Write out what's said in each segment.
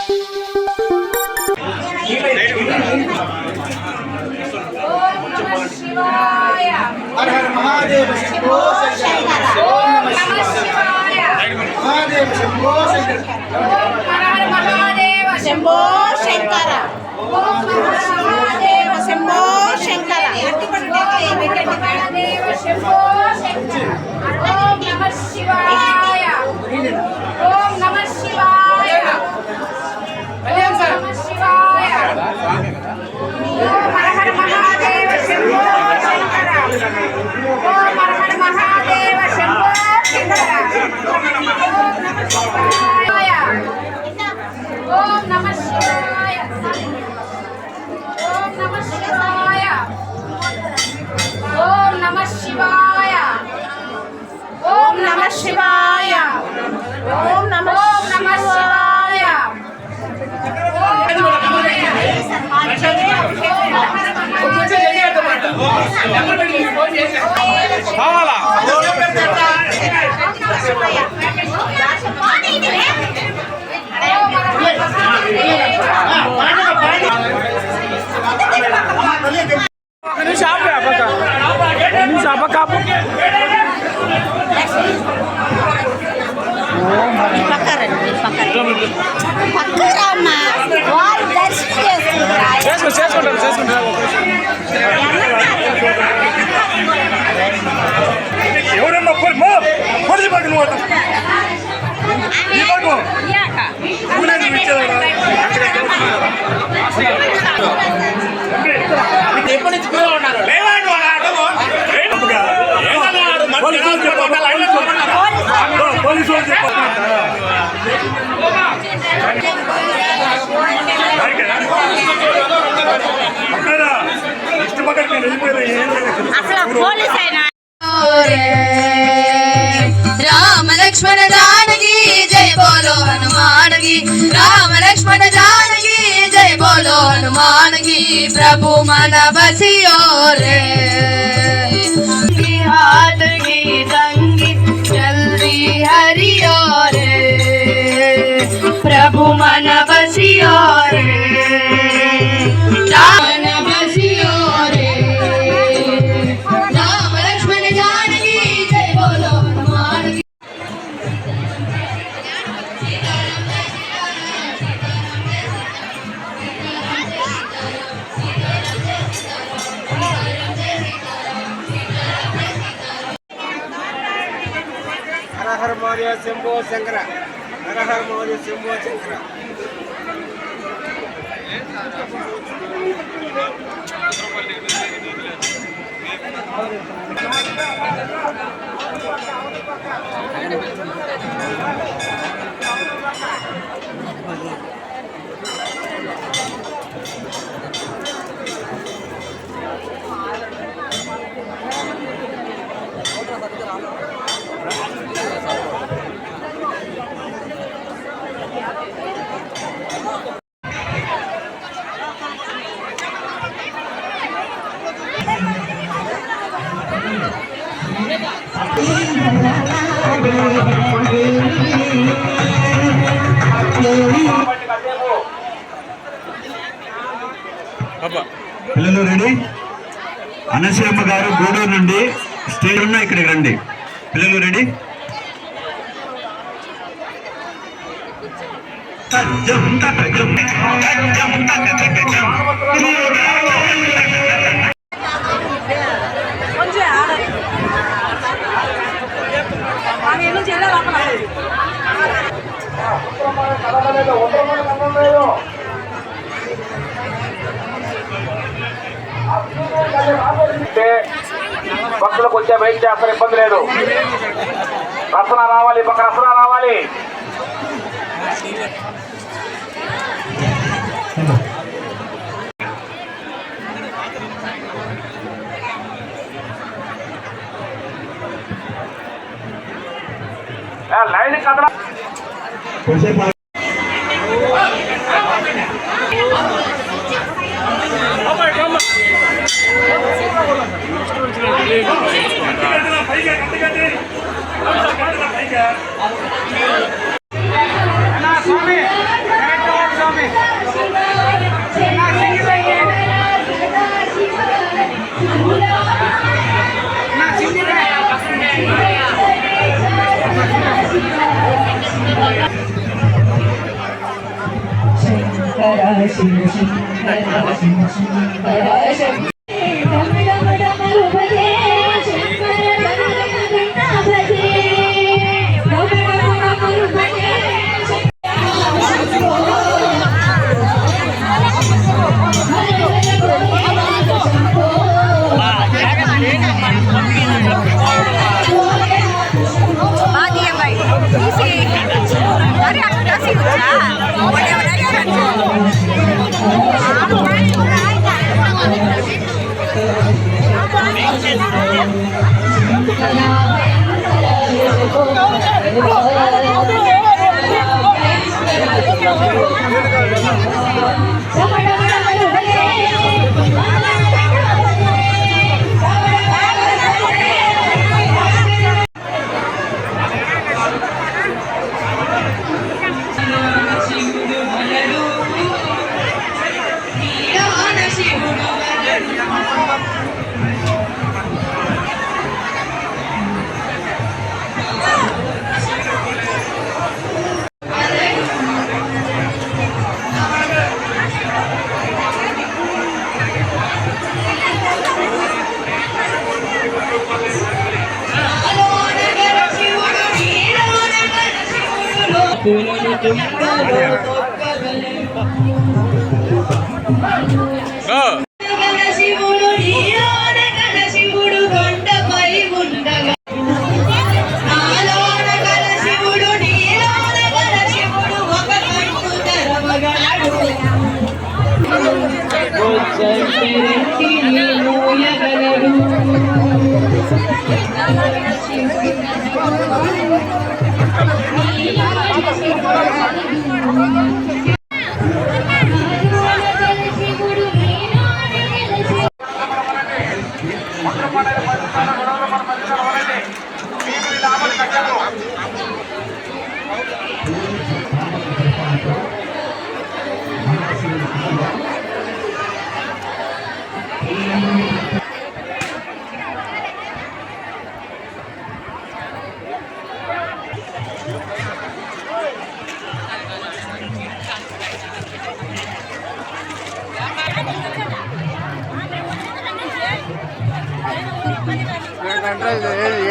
हर हर महादेव शंभो शंकर। ओम नमः शिवाय। महादेव शंभो शंकर। हर हर महादेव शंभो शंकर। ओम नमः महादेव शंभो शंकर। महादेव शंभो शंकर। ओम नमः शिवाय। ओम नमः शिवाय। ओम नमः शिवाय। ओम हर हर महादेव शंभो शंकर। ओम हर हर महादेव शंभो शंकर। ओम नमः शिवाय। ओम नमः शिवाय। ओम नमः शिवाय। ओम नमः शिवाय। ओम नमः शिवाय। ओम नमः शिवाय। राम लक्ष्मण जानकी जय बोलो हनुमान की। राम लक्ष्मण जानकी जय बोलो हनुमान की। प्रभु मन बसियो रे हाथ की तंगी जल्दी हरियो रे। प्रभु मन बसियो रे मन बसियो रे। राम लक्ष्मण जानकी जय बोलो हनुमान की। हर हर महादेव शंभो शंकर। हर हर महादेव शंभो शंकर। పిల్లలు రెడీ? అనసూయమ్మ గారు గూడూరు నుండి స్టేజ్ ఉన్న ఇక్కడికి రండి. పిల్లలు రెడీ? భక్తులకు వచ్చే వెయిట్ చేస్తారు, ఇబ్బంది లేదు. రసన రావాలి, పక్క రసన రావాలి. లైన్ కదరా. స్వామి శివుడు నీలోన గల శివుడు కొండపై ఉండగా నాలోన గల శివుడు నీలోన గల శివుడు ఒక కన్ను తెరవగలడు రెంటిని మూయగలడు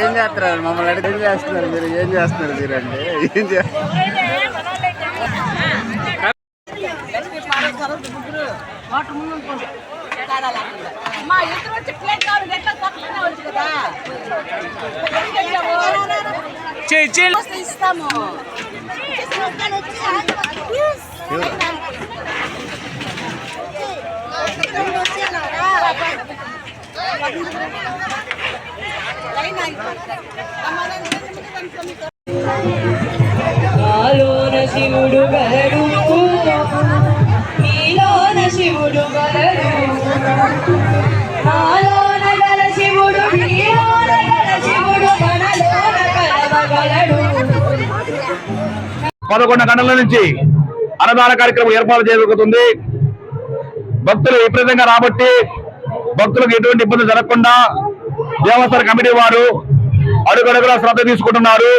ఏం చేస్తున్నారు మమ్మల్ని అడిగి ఏం చేస్తున్నారు మీరు ఏం చేస్తున్నారు మీరు అంటే ఏం ఇస్తాము నాలోన శివుడు గలడు నీలోన శివుడు గలడు నాలోన గల శివుడు నీలోన గల శివుడు మనలోన కలవగలడు 11 గంటల నుంచి అన్నదాన కార్యక్రమం ఏర్పాటు జరుగుతుంది. భక్తులు విపరీతంగా రాబట్టి భక్తులకు ఎటువంటి ఇబ్బంది జరగకుండా దేవస్థాన కమిటీ వారు అడుగడుగులా శ్రద్ధ తీసుకుంటున్నారు.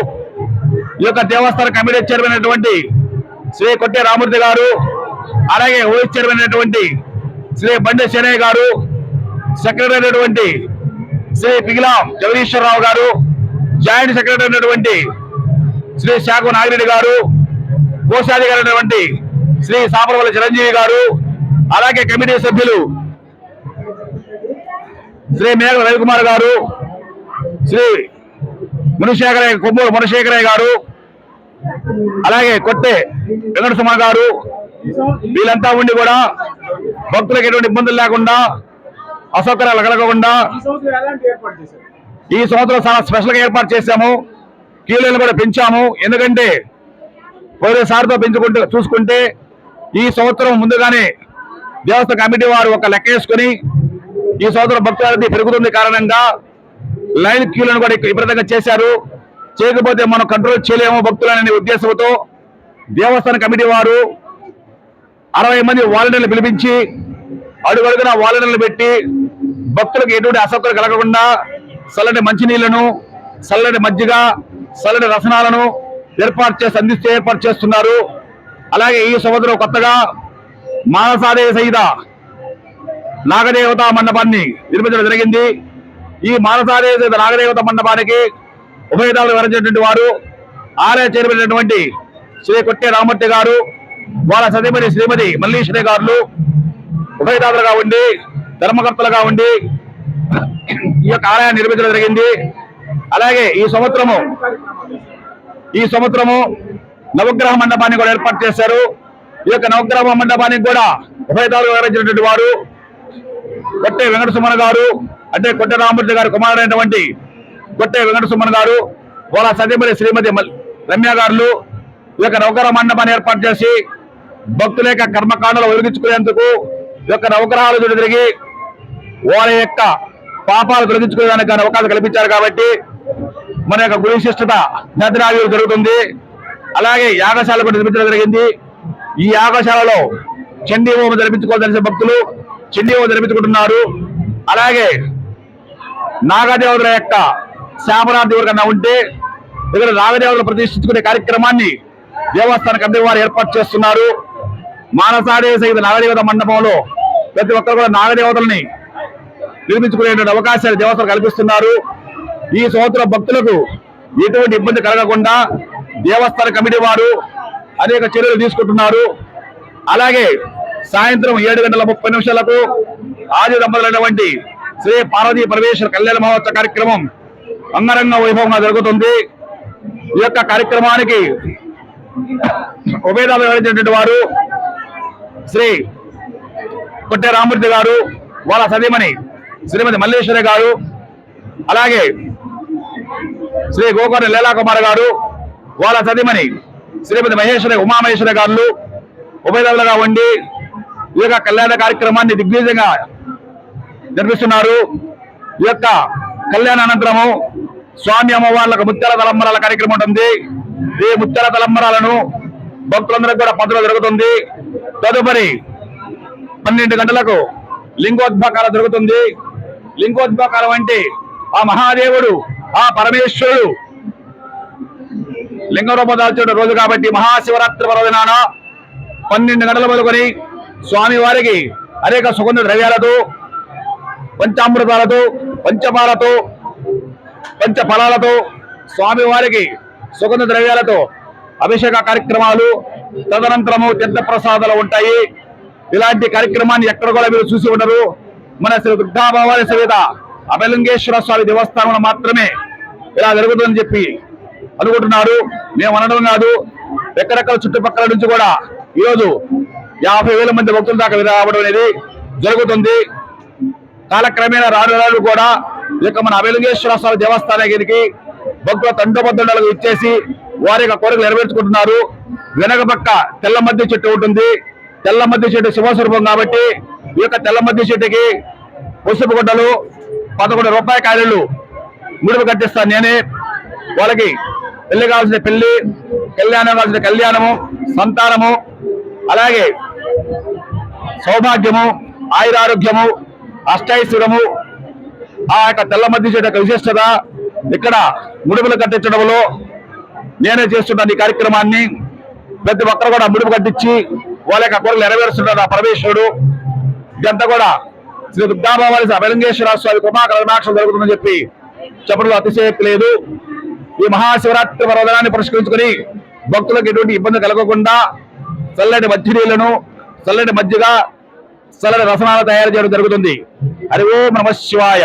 ఈ యొక్క దేవస్థాన కమిటీ చైర్మన్ అయినటువంటి శ్రీ కొట్టే రామూర్తి గారు, అలాగే వైస్ చైర్మన్ అయినటువంటి శ్రీ బండి శనయ్య గారు, సెక్రటరీ అయినటువంటి శ్రీ పిగిలాం జగదీశ్వరరావు గారు, జాయింట్ సెక్రటరీ అయినటువంటి శ్రీ శాఖ నాగిరెడ్డి గారు, కోశాధికారి అయినటువంటి శ్రీ సాపరవల్లి చిరంజీవి గారు, అలాగే కమిటీ సభ్యులు శ్రీ మేఘ రవికుమార్ గారు, శ్రీ కొమ్మూరు మునశేఖరయ్య గారు, అలాగే కొట్టే వెంకట సుమ గారు, వీళ్ళంతా ఉండి కూడా భక్తులకు ఎటువంటి ఇబ్బందులు లేకుండా అసౌకర్యాలు కలగకుండా ఈ సంవత్సరం చాలా స్పెషల్ గా ఏర్పాటు చేశాము. క్యూలను కూడా పెంచాము. ఎందుకంటే పోయినసారితో చూసుకుంటే ఈ సంవత్సరం ముందుగానే దేవస్థాన కమిటీ వారు ఒక లెక్క వేసుకుని ఈ సంవత్సరం భక్తులది పెరుగుతుంది కారణంగా లైన్ క్యూలను కూడా విపరీతంగా చేశారు. చేయకపోతే మనం కంట్రోల్ చేయలేము భక్తులనే ఉద్దేశంతో దేవస్థాన కమిటీ వారు 60 మంది వాలంటీర్లు పిలిపించి అడుగడుగున వాలంటీర్లు పెట్టి భక్తులకు ఎటువంటి అసౌకర్యం కలగకుండా చల్లటి మంచినీళ్లను, చల్లటి మజ్జిగ, చల్లటి రసనాలను ఏర్పాటు చేస్తున్నారు. అలాగే ఈ సంవత్సరం కొత్తగా మానసాదేవి సహిత నాగదేవత మండపాన్ని నిర్మించడం జరిగింది. ఈ మానసాదేవి సహిత నాగదేవత మండపానికి ఉభయదారులు వివరించినటువంటి వారు ఆలయ చేరినటువంటి శ్రీ కొట్టే రామూర్తి గారు, వాళ్ళ సతీమణి శ్రీమతి మల్లీశ్వరి గారు ఉభయదారులుగా ఉండి ధర్మకర్తలుగా ఉండి ఈ యొక్క ఆలయాన్ని నిర్మించడం జరిగింది. అలాగే ఈ సంవత్సరము నవగ్రహ మండపాన్ని కూడా ఏర్పాటు చేశారు. ఈ యొక్క నవగ్రహ మండపానికి కూడా ఉభయదారులు వివరించినటువంటి వారు కొట్టే వెంకట సుమన్ గారు, అంటే కొట్టే రామూర్తి గారు కుమారుడైనటువంటి కొట్టే వెంకట సుమన్ గారు, వాళ్ళ సతీమణి శ్రీమతి రమ్య గారు ఈ యొక్క నవగ్రహ మండపాన్ని ఏర్పాటు చేసి భక్తుల యొక్క కర్మకాండలు వెలిగించుకునేందుకు ఈ యొక్క నవగ్రహాలు చుట్టూ తిరిగి వాళ్ళ యొక్క పాపాలు తొలగించుకోవడానికి అవకాశం కల్పించారు. కాబట్టి మన యొక్క గురు విశిష్టత నదిరాజులు జరుగుతుంది. అలాగే యాగశాల కూడా నిర్మించడం జరిగింది. ఈ యాగశాలలో చండీ హోమం జరిపించుకోవాల్సిన భక్తులు చండీ హోమం జరిపించుకుంటున్నారు. అలాగే నాగదేవతల యొక్క శాపనార్థి ఎవరికన్నా ఉంటే ఇక్కడ నాగదేవతలు ప్రతిష్ఠించుకునే కార్యక్రమాన్ని దేవస్థాన కమిటీ వారు ఏర్పాటు చేస్తున్నారు. మానసాదేవి సహిత నాగదేవత మండపంలో ప్రతి ఒక్కరు కూడా నాగదేవతల్ని నిర్మించుకునేటువంటి అవకాశాలు దేవస్థానం కల్పిస్తున్నారు. ఈ సంవత్సరం భక్తులకు ఎటువంటి ఇబ్బంది కలగకుండా దేవస్థాన కమిటీ వారు అనేక చర్యలు తీసుకుంటున్నారు. అలాగే సాయంత్రం 7:30 ఆది దంపతులైనటువంటి శ్రీ పార్వతీ పరమేశ్వర కళ్యాణ మహోత్సవ కార్యక్రమం అంగరంగ వైభవంగా జరుగుతుంది. ఈ యొక్క కార్యక్రమానికి ఉభయదారులు వివరించినటువంటి వారు శ్రీ కొట్టే రామూర్తి గారు, వాళ్ళ సతీమణి శ్రీమతి మల్లేశ్వరి గారు, అలాగే శ్రీ గోకర్ణ లీలాకుమార్ గారు, వాళ్ళ సతీమణి శ్రీమతి ఉమామహేశ్వరి గారు ఉభయదారులుగా ఉండి ఈ యొక్క కళ్యాణ కార్యక్రమాన్ని దిగ్విజయంగా నిర్మిస్తున్నారు. ఈ యొక్క కళ్యాణ అనంతరము స్వామి అమ్మవార్లకు ముత్యాల తలంబరాల కార్యక్రమం ఉంటుంది. ఈ ముత్యాల తలంబరాలను భక్తులందరికీ కూడా పంచడం జరుగుతుంది. తదుపరి 12 గంటలకు లింగోద్భాకారం జరుగుతుంది. లింగోద్భాకారం అంటే ఆ మహాదేవుడు, ఆ పరమేశ్వరుడు లింగ రూపం దాల్చిన రోజు కాబట్టి మహాశివరాత్రి పర్వదినాన 12 గంటల మొదలుకొని స్వామి వారికి అనేక సుగంధ ద్రవ్యాలతో, పంచామృతాలతో, పంచపాలతో, పంచఫలాలతో స్వామి వారికి సుగంధ ద్రవ్యాలతో అభిషేక కార్యక్రమాలు, తదనంతరము తీర్థ ప్రసాదాలు ఉంటాయి. ఇలాంటి కార్యక్రమాన్ని ఎక్కడ కూడా మీరు చూసి ఉండరు. మన శ్రీ దుర్గాభవాని సమేత అభయలింగేశ్వర స్వామి దేవస్థానంలో మాత్రమే ఇలా జరుగుతుందని చెప్పి అనుకుంటున్నారు. మేము అనడం కాదు, ఎక్కడెక్కడ చుట్టుపక్కల నుంచి కూడా ఈరోజు 50,000 మంది భక్తుల దాకా రావడం అనేది జరుగుతుంది. కాలక్రమేణా రాను కూడా ఇక మన అభయలింగేశ్వర స్వామి దేవస్థానానికి భక్తుల తండోబద్దండాలకు ఇచ్చేసి వారి యొక్క కోరికలు నెరవేర్చుకుంటున్నారు. వెనక పక్క తెల్ల మద్ది చెట్టు ఉంటుంది. తెల్ల మద్ది చెట్టు శివస్వరూపం కాబట్టి ఈ యొక్క తెల్ల మద్ది చెట్టుకి పసుపు గుడ్డలు 11 రూపాయి కాయలు ముడుపు కట్టిస్తాను నేనే. వాళ్ళకి పెళ్లి కావాల్సిన పెళ్లి, కళ్యాణం కావాల్సిన కళ్యాణము, సంతానము, అలాగే సౌభాగ్యము, ఆయురారోగ్యము, అష్టైశ్వర్యము ఆ యొక్క తెల్ల మద్ది చెట్టు యొక్క విశిష్టత. ఇక్కడ ముడుపులు కట్టించడంలో నేనే చేస్తున్నాను ఈ కార్యక్రమాన్ని. ప్రతి ఒక్కరు కూడా ముడుపు కట్టించి వాళ్ళ యొక్క కోరికలు నెరవేరుస్తున్నారు ఆ పరమేశ్వరుడు. ఇదంతా కూడా శ్రీ దుర్గాభవాని అభయలింగేశ్వర స్వామి కృపా కరుణాక్షం జరుగుతుందని చెప్పి చెప్పడంలో అతిశయోక్తి లేదు. ఈ మహాశివరాత్రి పర్వదినాన్ని పురస్కరించుకుని భక్తులకు ఎటువంటి ఇబ్బంది కలగకుండా చల్లటి మజ్జిగలను, చల్లటి మజ్జిగ, చల్లటి రసనాలు తయారు చేయడం జరుగుతుంది. హరి ఓం నమః శివాయ.